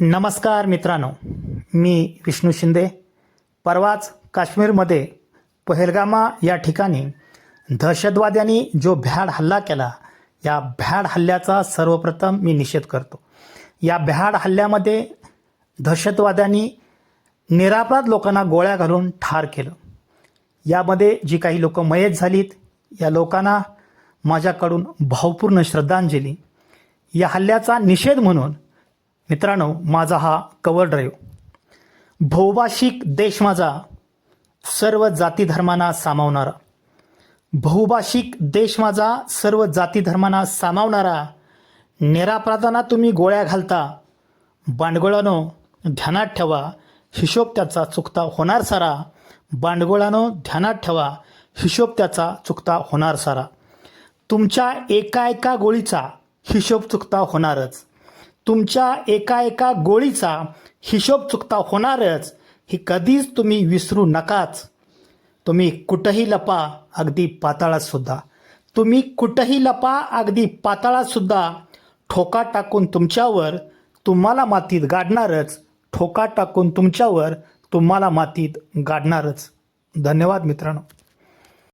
नमस्कार मित्रांनो, मी विष्णू शिंदे. परवाच काश्मीरमध्ये पहलगामा या ठिकाणी दहशतवाद्यांनी जो भ्याड हल्ला केला, या भ्याड हल्ल्याचा सर्वप्रथम मी निषेध करतो. या भ्याड हल्ल्यामध्ये दहशतवाद्यांनी निरपराध लोकांना गोळ्या घालून ठार केलं. यामध्ये जी काही लोक मयत झालीत, या लोकांना माझ्याकडून भावपूर्ण श्रद्धांजली. या हल्ल्याचा निषेध म्हणून मित्रांनो, माझा हा कव्हर ड्राईव्ह, बहुभाषिक देश माझा, सर्व जाती धर्मांना सामावणारा, बहुभाषिक देश माझा, सर्व जाती धर्मांना सामावणारा, निरपराधांना तुम्ही गोळ्या घालता, बांडगोळांनो ध्यानात ठेवा, हिशोब त्याचा चुकता होणार सारा. बांडगोळांनो ध्यानात ठेवा, हिशोब त्याचा चुकता होणार सारा. तुमच्या एका गोळीचा हिशोब चुकता होणारच. तुमच्या एका गोळीचा हिशोब चुकता होणारच. ही कधीच तुम्ही विसरू नकाच. तुम्ही कुठंही लपा, अगदी पाताळात सुद्धा. तुम्ही कुठंही लपा, अगदी पाताळात सुद्धा. ठोका टाकून तुमच्यावर तुम्हाला मातीत गाडणारच. ठोका टाकून तुमच्यावर तुम्हाला मातीत गाडणारच. धन्यवाद मित्रांनो.